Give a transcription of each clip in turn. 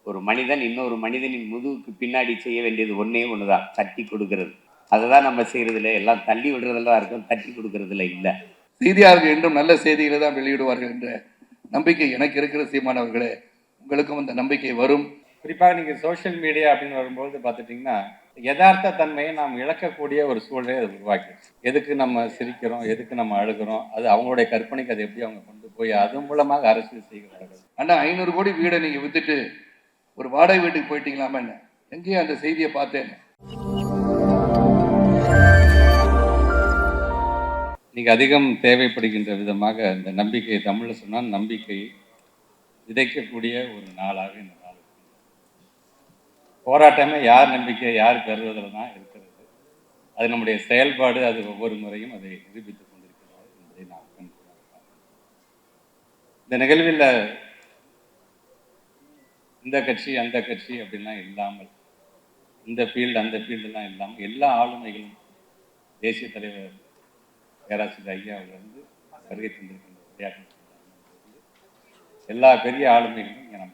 ஒரு மனிதன் இன்னொரு மனிதனின் முதுகுக்கு பின்னாடி செய்ய வேண்டியது ஒன்றே ஒன்று தான், தட்டி கொடுக்கறது. அதை தான் நம்ம செய்கிறதில்ல. எல்லாம் தள்ளி விடுறதெல்லாம் இருக்கும், தட்டி கொடுக்கறதுல இல்லை. செய்தியாளர்கள் என்றும் நல்ல செய்திகளை தான் வெளியிடுவார்கள் என்ற நம்பிக்கை எனக்கு இருக்கிற சீமானவர்களே, உங்களுக்கும் அந்த நம்பிக்கை வரும். குறிப்பாக நீங்கள் சோஷியல் மீடியா அப்படின்னு வரும்போது பார்த்துட்டிங்கன்னா, யதார்த்த தன்மையை நாம் இழக்கக்கூடிய ஒரு சூழலை அது உருவாக்கிடுச்சு. எதுக்கு நம்ம சிரிக்கிறோம், எதுக்கு நம்ம அழுகிறோம், அது அவங்களுடைய கற்பனைக்கு அதை எப்படி அவங்க கொண்டு போய் அது மூலமாக அரசியல் செய்கிறார்கள். ஆனால் 500 கோடி வீடை நீங்கள் வித்துட்டு ஒரு வாடகை வீட்டுக்கு போயிட்டீங்களாமா? என்ன எங்கேயும் அந்த செய்தியை பார்த்தேன். இன்னைக்கு அதிகம் தேவைப்படுகின்ற விதமாக இந்த நம்பிக்கை, தமிழில் சொன்னால் நம்பிக்கை விதைக்கக்கூடிய ஒரு நாளாக இந்த நாள் போராட்டமே யார் நம்பிக்கை யார் பெறுவதில் தான் இருக்கிறது. அது நம்முடைய செயல்பாடு, அது ஒவ்வொரு முறையும் அதை நிரூபித்துக் கொண்டிருக்கிறது என்பதை நாம் கண்டுகொள்ளலாம். இந்த நிகழ்வில் இந்த கட்சி அந்த கட்சி அப்படின்லாம் இல்லாமல், இந்த ஃபீல்டு அந்த ஃபீல்டெல்லாம் இல்லாமல் எல்லா ஆளுமைகளும் தேசிய தலைவர் பேராசிரியர் ஐயா அவர்களிருந்து வருகை தந்திருக்கின்ற விளையாட்டு எல்லா பெரிய ஆளுமைகளும் இங்கே நம்ம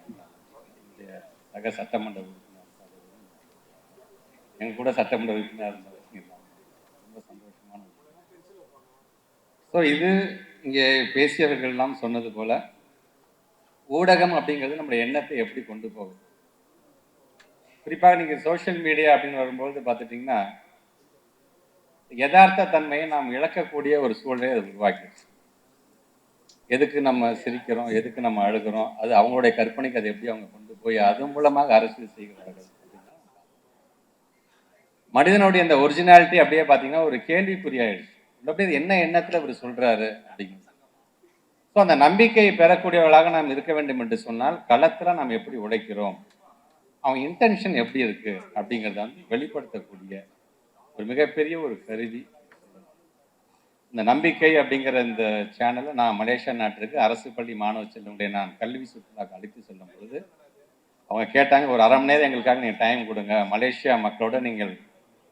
சக சட்டமன்ற உறுப்பினர் எங்கள் கூட சட்டமன்ற உறுப்பினர் இருந்தவர் ரொம்ப சந்தோஷமான. ஸோ இது இங்கே பேசியவர்கள்லாம் சொன்னது போல ஊடகம் அப்படிங்கிறது நம்முடைய எண்ணத்தை எப்படி கொண்டு போகும். குறிப்பாக நீங்கள் சோஷியல் மீடியா அப்படின்னு வரும்போது பார்த்துட்டிங்கன்னா, யதார்த்த தன்மையை நாம் இழக்கக்கூடிய ஒரு சூழலை அது உருவாக்கிடுச்சு. எதுக்கு நம்ம சிரிக்கிறோம், எதுக்கு நம்ம அழுகிறோம், அது அவங்களுடைய கற்பனைக்கு அதை எப்படி அவங்க கொண்டு போய் அது மூலமாக அரசியல் செய்கிறார்கள். மனிதனுடைய அந்த ஒரிஜினாலிட்டி அப்படியே பார்த்தீங்கன்னா ஒரு கேள்விக்குறியாயிடுச்சு. அப்படியே என்ன எண்ணத்தில் இவர் சொல்றாரு அப்படிங்கிறது. ஸோ அந்த நம்பிக்கையை பெறக்கூடியவர்களாக நாம் இருக்க வேண்டும் என்று சொன்னால் களத்தில் நாம் எப்படி உழைக்கிறோம், அவங்க இன்டென்ஷன் எப்படி இருக்கு அப்படிங்கிறத வந்து வெளிப்படுத்தக்கூடிய ஒரு மிகப்பெரிய ஒரு கருவி இந்த நம்பிக்கை அப்படிங்கிற இந்த சேனலை. நான் மலேசியா நாட்டிற்கு அரசு பள்ளி மாணவ செல்வங்களுடைய நான் கல்வி சுற்றுலாக்கு அழைத்து செல்லும் பொழுது அவங்க கேட்டாங்க, ஒரு 1/2 மணி நேரம் எங்களுக்காக நீங்கள் டைம் கொடுங்க, மலேசியா மக்களோட நீங்கள்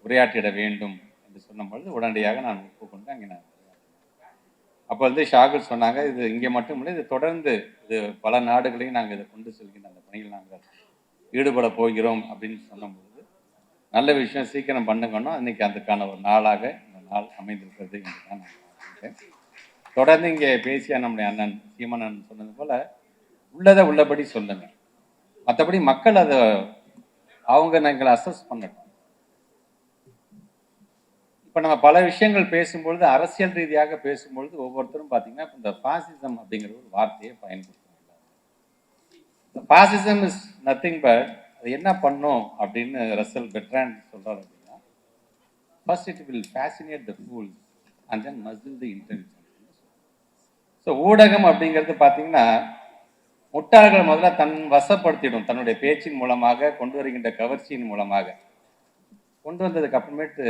உரையாற்றிட வேண்டும் என்று சொன்னும் பொழுது உடனடியாக நான் ஒப்புக்கொண்டு அங்கே நான் அப்போ வந்து ஷாகுல் சொன்னாங்க, இது இங்கே மட்டும் இல்லை, இது தொடர்ந்து இது பல நாடுகளையும் நாங்கள் இதை கொண்டு செல்கின்ற அந்த பணியில் நாங்கள் ஈடுபட போகிறோம் அப்படின்னு சொன்னபொழுது நல்ல விஷயம், சீக்கிரம் பண்ணுங்கணும். இன்னைக்கு அதுக்கான ஒரு நாளாக இந்த நாள் அமைந்திருக்கிறது என்று தான் நான் பார்க்கிறேன். தொடர்ந்து இங்கே பேசிய நம்முடைய அண்ணன் சீமானன் சொன்னது போல உள்ளதை உள்ளபடி சொல்லுங்க, மற்றபடி மக்கள் அதை அவங்க நாங்கள் அசஸ் பண்ணட்டும். இப்போ நம்ம பல விஷயங்கள் பேசும்பொழுது அரசியல் ரீதியாக பேசும்பொழுது ஒவ்வொருத்தரும் பார்த்தீங்கன்னா இந்த பாசிசம் அப்படிங்கிற ஒரு வார்த்தையை பயன்படுத்துவாங்க. பாசிசம் இஸ் நத்திங் பட் அது என்ன பண்ணும் அப்படின்னு ரசல் பெட்ரான் சொல்றாரு அப்படின்னா, first it will fascinate the fool and then must still the intelligence. So ஊடகம் அப்படிங்கிறது பார்த்தீங்கன்னா முட்டாள்கள் முதல்ல தன் வசப்படுத்திடும், தன்னுடைய பேச்சின் மூலமாக கொண்டு வருகின்ற கவர்ச்சியின் மூலமாக கொண்டு வந்ததுக்கு அப்புறமேட்டு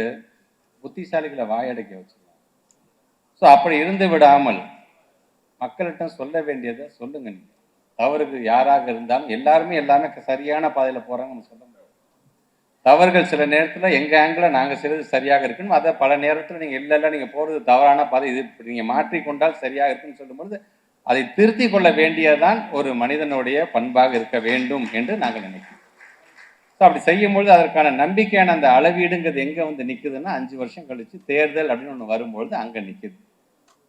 புத்திசாலிகளை வாயடைக்க வச்சிருக்காங்க. ஸோ அப்படி இருந்து விடாமல் மக்கள்கிட்ட சொல்ல வேண்டியதை சொல்லுங்க. நீங்க தவறுகள் யாராக இருந்தாலும் எல்லாருமே சரியான பாதையில் போறாங்க நம்ம சொல்ல முடியாது. தவறுகள் சில நேரத்தில் எங்க ஆங்கில நாங்கள் செய்வது சரியாக இருக்குன்னு, அதை பல நேரத்தில் நீங்க இல்லை நீங்க போறது தவறான பாதை, இது நீங்க மாற்றிக்கொண்டால் சரியாக இருக்குன்னு சொல்லும்போது அதை திருத்தி கொள்ள வேண்டியதுதான் ஒரு மனிதனுடைய பண்பாக இருக்க வேண்டும் என்று நாங்கள் நினைக்கிறோம். ஸோ அப்படி செய்யும்பொழுது அதற்கான நம்பிக்கையான அந்த அளவீடுங்கிறது எங்கே வந்து நிற்குதுன்னா 5 வருஷம் கழிச்சு தேர்தல் அப்படின்னு ஒன்று வரும்பொழுது அங்கே நிற்குது.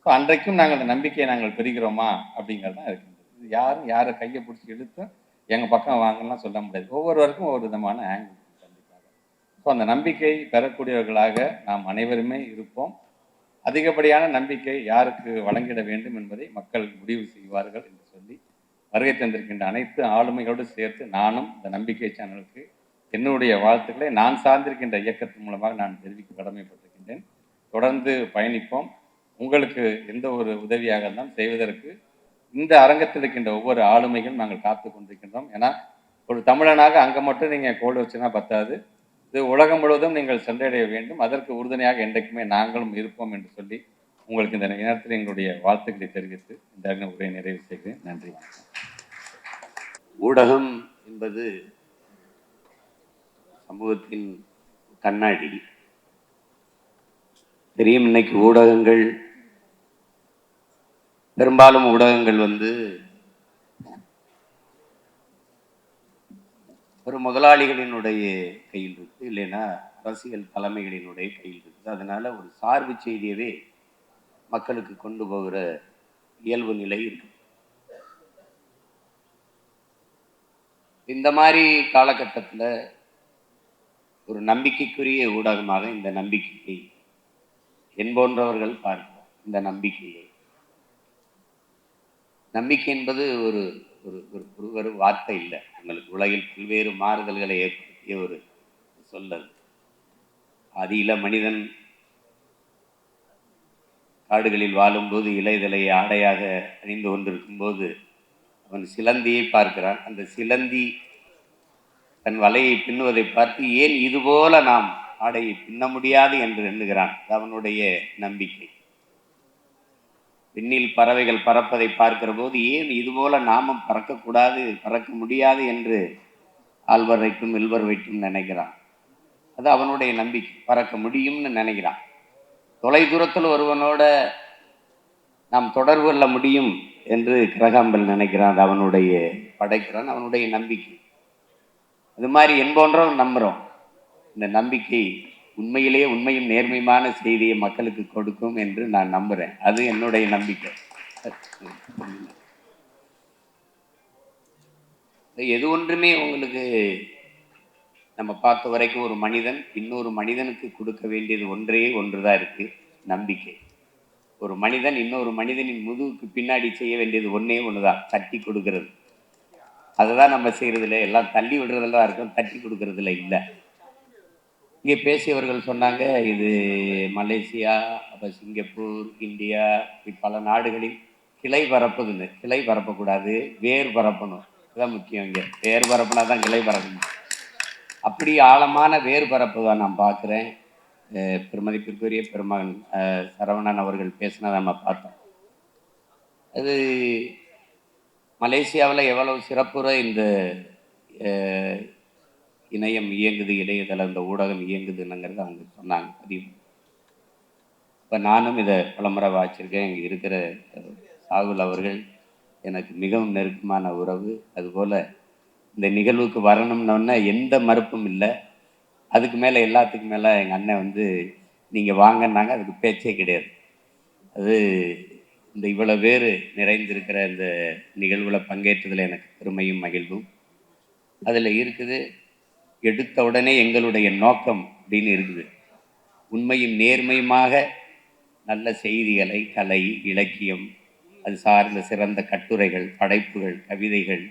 ஸோ அன்றைக்கும் நாங்கள் அந்த நம்பிக்கையை நாங்கள் பெறுகிறோமா அப்படிங்கிறது தான் இருக்கின்றது. இது யாரும் யாரை கையை பிடிச்சி இழுத்து எங்கள் பக்கம் வாங்கலாம் சொல்ல முடியாது. ஒவ்வொருவருக்கும் ஒவ்வொரு விதமான ஆங்கிள் கண்டிப்பாக. ஸோ அந்த நம்பிக்கை பெறக்கூடியவர்களாக நாம் அனைவருமே இருப்போம். அதிகப்படியான நம்பிக்கை யாருக்கு வழங்கிட வேண்டும் என்பதை மக்கள் முடிவு செய்வார்கள் என்று சொல்லி வருகை தந்திருக்கின்ற அனைத்து ஆளுமைகளோடு சேர்த்து நானும் இந்த நம்பிக்கை சேனலுக்கு என்னுடைய வாழ்த்துக்களை நான் சார்ந்திருக்கின்ற இயக்கத்தின் மூலமாக நான் தெரிவிக்க கடமைப்பட்டிருக்கின்றேன். தொடர்ந்து பயணிப்போம். உங்களுக்கு எந்த ஒரு உதவியாக இருந்தாலும் செய்வதற்கு இந்த அரங்கத்தில் இருக்கின்ற ஒவ்வொரு ஆளுமைகளும் நாங்கள் காத்து கொண்டிருக்கின்றோம். ஏன்னா ஒரு தமிழனாக அங்கே மட்டும் நீங்கள் கோல் வச்சுன்னா பத்தாது, இது உலகம் முழுவதும் நீங்கள் சென்றடைய வேண்டும். அதற்கு உறுதுணையாக என்றைக்குமே நாங்களும் இருப்போம் என்று சொல்லி உங்களுக்கு இந்த நேரத்தில் எங்களுடைய வாழ்த்துக்களை தெரிவித்து இந்த உரையை நிறைவு செய்கிறேன். நன்றி. ஊடகம் என்பது சமூகத்தின் கண்ணாடி. தெரியும், இன்னைக்கு ஊடகங்கள் பெரும்பாலும் ஊடகங்கள் வந்து ஒரு முதலாளிகளினுடைய கையில் இருக்குது, இல்லைன்னா அரசியல் தலைமைகளினுடைய கையில் இருக்குது. அதனால ஒரு சார்பு செய்தியவே மக்களுக்கு கொண்டு போகிற இயல்பு நிலை இருக்கு. இந்த மாதிரி காலகட்டத்தில் ஒரு நம்பிக்கைக்குரிய ஊடகமாக இந்த நம்பிக்கையை என்போன்றவர்கள் பார்க்கிறோம். இந்த நம்பிக்கையை, நம்பிக்கை என்பது ஒரு ஒரு வார்த்தை இல்லை, உங்களுக்கு உலகில் பல்வேறு மாறுதல்களை ஏற்படுத்திய ஒரு சொல்லல். ஆதியில மனிதன் காடுகளில் வாழும்போது இலைதலை ஆடையாக அணிந்து கொண்டிருக்கும் போது அவன் சிலந்தியை பார்க்கிறான். அந்த சிலந்தி தன் வலையை பின்னுவதை பார்த்து ஏன் இதுபோல நாம் ஆடையை பின்ன முடியாது என்று எண்ணுகிறான். அவனுடைய நம்பிக்கை. விண்ணில் பறவைகள் பறப்பதை பார்க்கிற போது ஏன் இதுபோல நாமும் பறக்கக்கூடாது, பறக்க முடியாது என்று ஆழ்வர் வைக்கும் இல்வர் வைக்கும் நினைக்கிறான். அது அவனுடைய நம்பிக்கை. பறக்க முடியும்னு நினைக்கிறான். தொலை தூரத்தில் ஒருவனோட நாம் தொடர்பு கொள்ள முடியும் என்று கிரகாம்பல் நினைக்கிறான். அது அவனுடைய படைக்கிறான், அவனுடைய நம்பிக்கை. அது மாதிரி என்போன்றவன் நம்புகிறோம். இந்த நம்பிக்கை உண்மையிலேயே உண்மையும் நேர்மையான செய்தியை மக்களுக்கு கொடுக்கும் என்று நான் நம்புகிறேன். அது என்னுடைய நம்பிக்கை. எது ஒன்றுமே உங்களுக்கு நம்ம பார்த்த வரைக்கும் ஒரு மனிதன் இன்னொரு மனிதனுக்கு கொடுக்க வேண்டியது ஒன்றே ஒன்றுதான் இருக்கு, நம்பிக்கை. ஒரு மனிதன் இன்னொரு மனிதனின் முதுகுக்கு பின்னாடி செய்ய வேண்டியது ஒன்றே ஒன்றுதான், தட்டி கொடுக்கறது. அதை தான் நம்ம செய்கிறதில்ல. எல்லாம் தள்ளி விடுறதெல்லாம் இருக்கும், தட்டி கொடுக்கறதில்ல. இல்லை, இங்கே பேசியவர்கள் சொன்னாங்க இது மலேசியா, அப்போ சிங்கப்பூர், இந்தியா, இப்படி பல நாடுகளில் கிளை பரப்புதுன்னு. கிளை பரப்பக்கூடாது, வேர் பரப்பணும். இதுதான் முக்கியம். இங்கே வேர் பரப்புனா தான் கிளை பரப்பணும். அப்படி ஆழமான வேர் பரப்பு தான் நான் பார்க்குறேன். பெருமதிப்பிற்குரிய பெருமகன் சரவணன் அவர்கள் பேசினதை நம்ம பார்த்தோம். அது மலேசியாவில் எவ்வளவு சிறப்புற இந்த இணையம் இயங்குது, இணையதளம், இந்த ஊடகம் இயங்குதுன்னுங்கிறது அவங்க சொன்னாங்க பதிவு. இப்போ நானும் இதை பலமுறை வாச்சிருக்கேன். இங்கே இருக்கிற சாகுல் அவர்கள் எனக்கு மிகவும் நெருக்கமான உறவு. அதுபோல் இந்த நிகழ்வுக்கு வரணும்னோன்னா எந்த மறுப்பும் இல்லை. அதுக்கு மேலே எல்லாத்துக்கும் மேலே எங்கள் அண்ணன் வந்து நீங்கள் வாங்கினாங்க, அதுக்கு பேச்சே கிடையாது. அது இந்த இவ்வளோ பேர் நிறைந்திருக்கிற இந்த நிகழ்வில் பங்கேற்றதில் எனக்கு பெருமையும் மகிழ்வும் அதில் இருக்குது. எடுத்த உடனே எங்களுடைய நோக்கம் அப்படின்னு இருக்குது. உண்மையும் நேர்மையுமாக நல்ல செய்திகளை, கலை, இலக்கியம், அது சார்ந்த சிறந்த கட்டுரைகள், படைப்புகள், கவிதைகள்,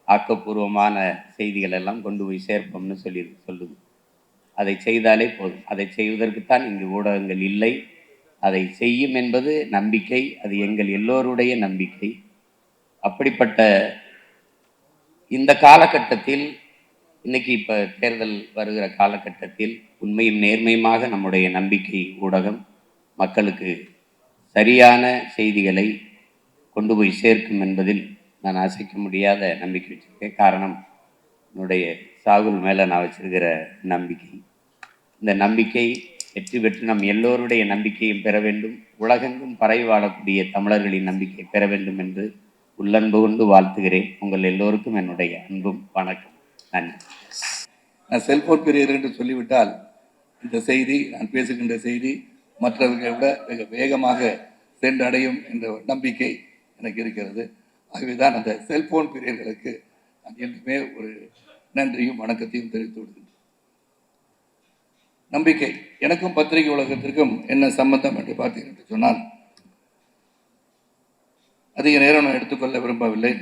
ஆக்கப்பூர்வமான செய்திகள் எல்லாம் கொண்டு போய் சேர்ப்போம்னு சொல்லுது. அதை செய்தாலே போதும். அதை செய்வதற்குத்தான் இங்கு ஊடகங்கள் இல்லை. அதை செய்யும் என்பது நம்பிக்கை. அது எங்கள் எல்லோருடைய நம்பிக்கை. அப்படிப்பட்ட இந்த காலகட்டத்தில், இன்னைக்கு இப்போ தேர்தல் வருகிற காலகட்டத்தில் உண்மையும் நேர்மையுமாக நம்முடைய நம்பிக்கை ஊடகம் மக்களுக்கு சரியான செய்திகளை கொண்டு போய் சேர்க்கும் என்பதில் நான் அசைக்க முடியாத நம்பிக்கை வச்சிருக்கேன். காரணம், என்னுடைய சாகுல் மேலே நான் வச்சிருக்கிற நம்பிக்கை. இந்த நம்பிக்கை வெற்றி பெற்று நம் எல்லோருடைய நம்பிக்கையும் பெற வேண்டும். உலகெங்கும் பரவி வாழக்கூடிய தமிழர்களின் நம்பிக்கை பெற வேண்டும் என்று உள்ளன்பு கொண்டு வாழ்த்துகிறேன். உங்கள் எல்லோருக்கும் என்னுடைய அன்பும் வணக்கம். நன்றி. நான் செல்போன் பிரியர் என்று சொல்லிவிட்டால் இந்த செய்தி, நான் பேசுகின்ற செய்தி மற்றவர்களை விட மிக வேகமாக சென்றடையும் என்ற நம்பிக்கை எனக்கு இருக்கிறது. ஆகவேதான் அந்த செல்போன் பிரியர்களுக்கு நான் என்றுமே ஒரு நன்றியும் வணக்கத்தையும் தெரிவித்து விடுகின்றேன். நம்பிக்கை எனக்கும் பத்திரிகை உலகத்திற்கும் என்ன சம்பந்தம் என்று பார்த்தீர்கள் என்று சொன்னால், அதிக நேரம் நான் எடுத்துக்கொள்ள விரும்பவில்லை.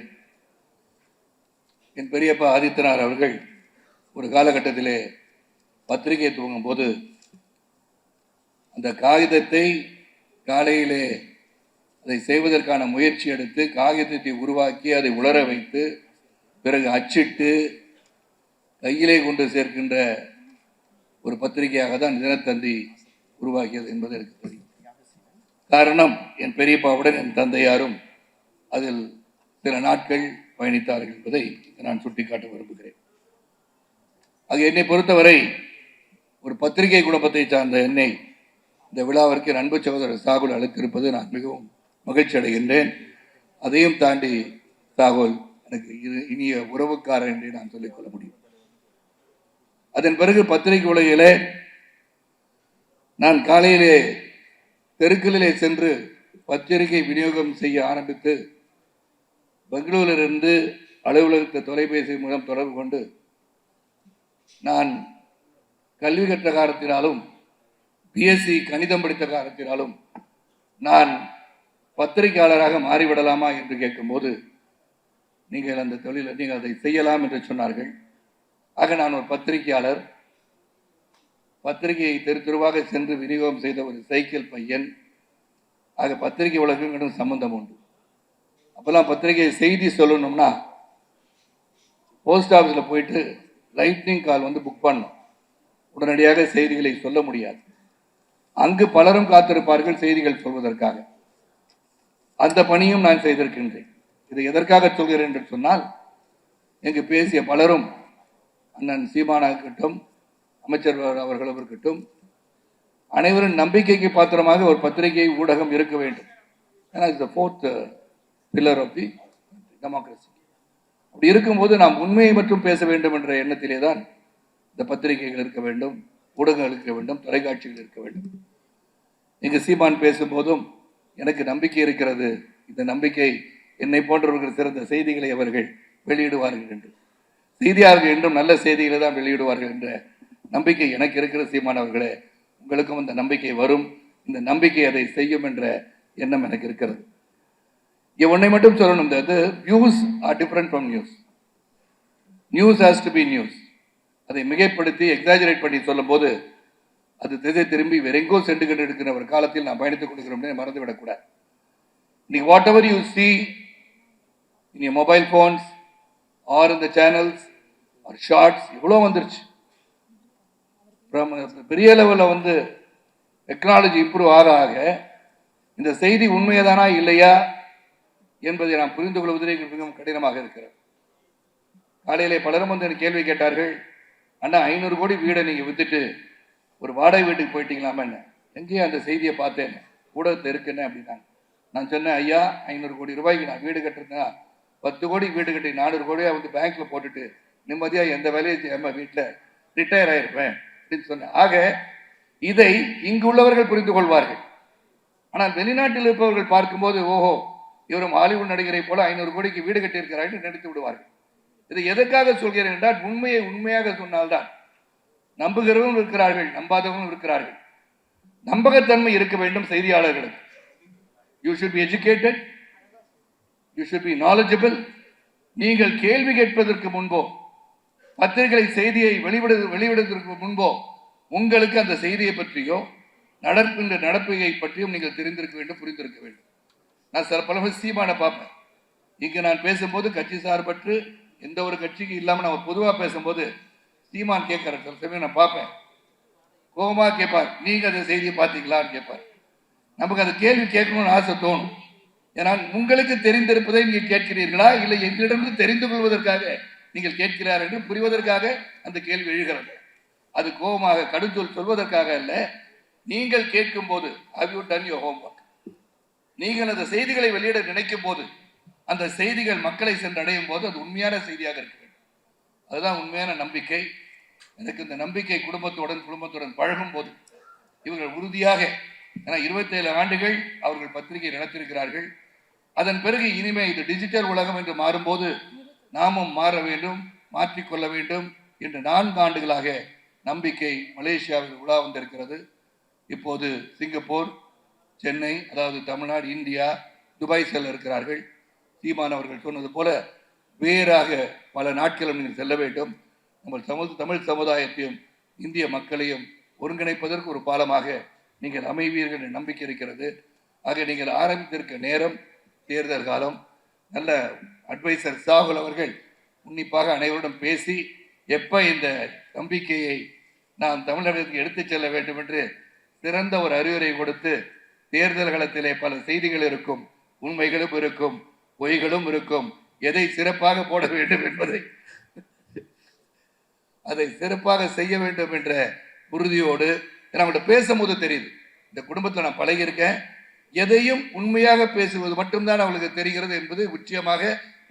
என் பெரியப்பா ஆதித்தனார் அவர்கள் ஒரு காலகட்டத்திலே பத்திரிகை துவங்கும் போது அந்த காகிதத்தை காலையிலே அதை செய்வதற்கான முயற்சி எடுத்து காகிதத்தை உருவாக்கி அதை உலர வைத்து பிறகு அச்சிட்டு கையிலே கொண்டு சேர்க்கின்ற ஒரு பத்திரிகையாக தான் தினத்தந்தி உருவாக்கியது என்பது எனக்கு தெரியும். காரணம், என் பெரியப்பாவுடன் என் தந்தையாரும் அதில் சில நாட்கள் பயணித்தார்கள் என்பதை நான் சுட்டிக்காட்ட விரும்புகிறேன். அது என்னை பொறுத்தவரை ஒரு பத்திரிகை குடும்பத்தை சார்ந்த என்னை இந்த விழாவிற்கு என் அன்பு சகோதரர் சாகுல் அழைத்திருப்பது நான் மிகவும் மகிழ்ச்சி அடைகின்றேன். அதையும் தாண்டி சாகுல் எனக்கு இனிய உறவுக்காரர் என்றே நான் சொல்லிக்கொள்ள முடியும். அதன் பிறகு பத்திரிகை உலகிலே நான் காலையிலே தெருக்களிலே சென்று பத்திரிகை விநியோகம் செய்ய ஆரம்பித்து பெங்களூரிலிருந்து அலுவலகத்தை தொலைபேசி மூலம் தொடர்பு கொண்டு நான் கல்வி கற்ற காரணத்தினாலும் பிஎஸ்சி கணிதம் படித்த காரணத்தினாலும் நான் பத்திரிகையாளராக மாறிவிடலாமா என்று கேட்கும்போது நீங்கள் அந்த தொழிலை நீங்கள் அதை செய்யலாம் என்று சொன்னார்கள். ஆக நான் ஒரு பத்திரிகையாளர், பத்திரிகையை தெரு தெருவாக சென்று விநியோகம் செய்த ஒரு சைக்கிள் பையன். ஆக பத்திரிகை உலகம் சம்பந்தம் உண்டு. அப்போல்லாம் பத்திரிகை செய்தி சொல்லணும்னா போஸ்ட் ஆஃபீஸில் போயிட்டு லைட்னிங் கால் புக் பண்ணணும். உடனடியாக செய்திகளை சொல்ல முடியாது. அங்கு பலரும் காத்திருப்பார்கள் செய்திகள் சொல்வதற்காக. அந்த பணியும் நான் செய்திருக்கின்றேன். இதை எதற்காக சொல்கிறேன் என்று சொன்னால், இங்கு பேசிய பலரும் அண்ணன் சீமானா இருக்கட்டும், அமைச்சர் அவர்களும் இருக்கட்டும், அனைவரும் நம்பிக்கைக்கு பாத்திரமாக ஒரு பத்திரிகை ஊடகம் இருக்க வேண்டும். ஏன்னா it's the fourth pillar of the democracy. அப்படி இருக்கும்போது நாம் உண்மையை மட்டும் பேச வேண்டும் என்ற எண்ணத்திலே தான் இந்த பத்திரிகைகள் இருக்க வேண்டும், ஊடகங்கள் இருக்க வேண்டும், தொலைக்காட்சிகள் இருக்க வேண்டும். இங்கு சீமான் பேசும்போதும் எனக்கு நம்பிக்கை இருக்கிறது, இந்த நம்பிக்கை என்னை போன்றவர்கள் சிறந்த செய்திகளை அவர்கள் வெளியிடுவார்கள் என்று, செய்தியாளர்கள் என்றும் நல்ல செய்திகளை தான் வெளியிடுவார்கள் என்ற நம்பிக்கை எனக்கு இருக்கிற சீமான் அவர்களே, உங்களுக்கும் இந்த நம்பிக்கை வரும், இந்த நம்பிக்கை அதை செய்யும் என்ற எண்ணம் எனக்கு இருக்கிறது. ஒன்றை மட்டும் சொல்லணும், இந்த views are different from news. News has to be news. அதை மிகைப்படுத்தி எக்ஸாஜரேட் பண்ணி சொல்லும் போது அது திசை திரும்பி வேறெங்கோ சென்று கொண்டு இருக்கிற ஒரு காலத்தில் நான் பயணித்துக் கொடுக்கிறோம் மறந்துவிடக்கூடாது. இன்னைக்கு whatever you see in your mobile phones are இந்த சேனல்ஸ் ஆர் ஷார்ட்ஸ் இவ்வளோ வந்துருச்சு. பெரிய லெவலில் டெக்னாலஜி இம்ப்ரூவ் ஆக இந்த செய்தி உண்மையதானா இல்லையா என்பதை நாம் புரிந்து கொள்வதே மிகவும் கடினமாக இருக்கிறது. காலையிலே பலரும் எனக்கு கேள்வி கேட்டார்கள், அண்ணா 500 கோடி வீடை நீங்கள் வித்துட்டு ஒரு வாடகை வீட்டுக்கு போயிட்டீங்களாமா? என்ன எங்கேயோ அந்த செய்தியை பார்த்தேன், ஊடகத்தை இருக்குன்னு அப்படின்னாங்க. நான் சொன்னேன், ஐயா 500 கோடி ரூபாய்க்கு நான் வீடு கட்டுறேன்னா 10 கோடி வீடு கட்டி 400 கோடியாக பேங்க்ல போட்டுட்டு நிம்மதியாக எந்த வேலையை செய்யாமல் வீட்டில் ரிட்டையர் ஆகிருப்பேன் அப்படின்னு சொன்னேன். ஆக இதை இங்கு உள்ளவர்கள் புரிந்து கொள்வார்கள். ஆனால் வெளிநாட்டில் இருப்பவர்கள் பார்க்கும்போது, ஓஹோ இவரும் ஹாலிவுட் நடிகரை போல 500 கோடிக்கு வீடு கட்டியிருக்கிறார்கள் நினைத்து விடுவார்கள். இதை எதற்காக சொல்கிறேன் என்றால், உண்மையை உண்மையாக சொன்னால்தான் நம்புகிறவரும் இருக்கிறார்கள், நம்பாதவரும் இருக்கிறார்கள். நம்பகத்தன்மை இருக்க வேண்டும் செய்தியாளர்களுக்கு. You should be educated, you should be knowledgeable. நீங்கள் கேள்வி கேட்பதற்கு முன்போ, பத்திரிகை செய்தியை வெளியிடுவதற்கு முன்போ உங்களுக்கு அந்த செய்தியை பற்றியோ நடக்கின்ற நடப்பையை பற்றியும் நீங்கள் தெரிந்திருக்க வேண்டும், புரிந்திருக்க வேண்டும். நான் சில பல சீமானை பார்ப்பேன். இங்கு நான் பேசும்போது கட்சி சார்பற்று எந்த ஒரு கட்சிக்கு இல்லாமல் நான் பொதுவாக பேசும்போது சீமான் கேட்கிற சில சமயம் நான் பார்ப்பேன், கோபமாக கேட்பார், நீங்க அந்த செய்தியை பார்த்தீங்களான்னு கேட்பார். நமக்கு அந்த கேள்வி கேட்கணும்னு ஆசை தோணும். ஏன்னால் உங்களுக்கு தெரிந்திருப்பதை நீங்கள் கேட்கிறீர்களா, இல்லை எங்களிடமிருந்து தெரிந்து கொள்வதற்காக நீங்கள் கேட்கிறார் என்று புரிவதற்காக அந்த கேள்வி எழுகிறது. அது கோபமாக கடுஞ்சொல் சொல்வதற்காக அல்ல. நீங்கள் கேட்கும் போது have you done your homework? நீங்கள் அந்த செய்திகளை வெளியிட நினைக்கும் போது, அந்த செய்திகள் மக்களை சென்றடையும் போது அது உண்மையான செய்தியாக இருக்க வேண்டும். அதுதான் உண்மையான நம்பிக்கை. எனக்கு இந்த நம்பிக்கை குடும்பத்துடன் பழகும் போது இவர்கள் உறுதியாக, ஏன்னா 27 ஆண்டுகள் அவர்கள் பத்திரிகை நடத்தியிருக்கிறார்கள். அதன் பிறகு இனிமே இது டிஜிட்டல் உலகம் என்று மாறும்போது நாமும் மாற வேண்டும், மாற்றிக்கொள்ள வேண்டும் என்று 4 ஆண்டுகளாக நம்பிக்கை மலேசியாவில் உலா வந்திருக்கிறது. இப்போது சிங்கப்பூர், சென்னை, அதாவது தமிழ்நாடு, இந்தியா, துபாய் செல்ல இருக்கிறார்கள். சீமான் அவர்கள் சொன்னது போல வேறாக பல நாட்களும் நீங்கள் செல்ல வேண்டும். நம்ம தமிழ் சமுதாயத்தையும் இந்திய மக்களையும் ஒருங்கிணைப்பதற்கு ஒரு பாலமாக நீங்கள் அமைவீர்கள் என்ற நம்பிக்கை இருக்கிறது. ஆக நீங்கள் ஆரம்பித்திருக்க நேரம் தேர்தல் காலம். நல்ல அட்வைசர் சாகுல் அவர்கள் உன்னிப்பாக அனைவருடன் பேசி எப்ப இந்த நம்பிக்கையை நாம் தமிழகத்துக்கு எடுத்துச் செல்ல வேண்டும் என்று சிறந்த ஒரு அறிவுரை கொடுத்து, தேர்தல் களத்திலே பல செய்திகள் இருக்கும், உண்மைகளும் இருக்கும், பொய்களும் இருக்கும், எதை சிறப்பாக போட வேண்டும் என்பதை அதை சிறப்பாக செய்ய வேண்டும் என்ற உறுதியோடு நம்மகிட்ட பேசும்போது தெரியுது. இந்த குடும்பத்தில் நான் பழகியிருக்கேன், எதையும் உண்மையாக பேசுவது மட்டும்தான் அவளுக்கு தெரிகிறது என்பது நிச்சயமாக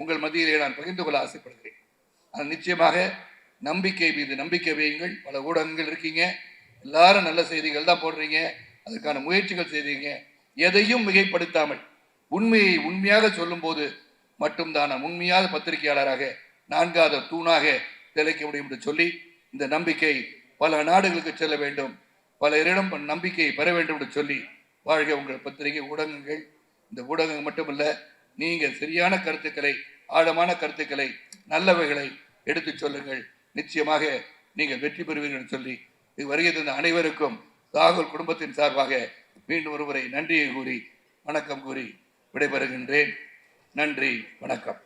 உங்கள் மத்தியிலே நான் பகிர்ந்து கொள்ள ஆசைப்படுகிறேன். அது நிச்சயமாக நம்பிக்கை மீது நம்பிக்கை வையுங்கள். பல ஊடகங்கள் இருக்கீங்க, எல்லாரும் நல்ல செய்திகள் தான் போடுறீங்க, அதுக்கான முயற்சிகள் செய்றீங்க. எதையும் மிகைப்படுத்தாமல் உண்மையை உண்மையாக சொல்லும்போது மட்டும்தான் உண்மையான பத்திரிகையாளராக நான்காவது தூணாக திளைக்க முடியும் என்று சொல்லி, இந்த நம்பிக்கை பல நாடுகளுக்கு செல்ல வேண்டும், பலரிடம் நம்பிக்கையை பெற வேண்டும் என்று சொல்லி, வாழ்க உங்கள் பத்திரிகை ஊடகங்கள். இந்த ஊடகங்கள் மட்டுமல்ல, நீங்கள் சரியான கருத்துக்களை, ஆழமான கருத்துக்களை, நல்லவைகளை எடுத்துச் சொல்லுங்கள். நிச்சயமாக நீங்கள் வெற்றி பெறுவீர்கள் என்று சொல்லி, இது வருகை தந்த அனைவருக்கும் ராகுல் குடும்பத்தின் சார்பாக மீண்டும் ஒருமுறை நன்றியை கூறி வணக்கம் கூறி விடைபெறுகின்றேன். நன்றி, வணக்கம்.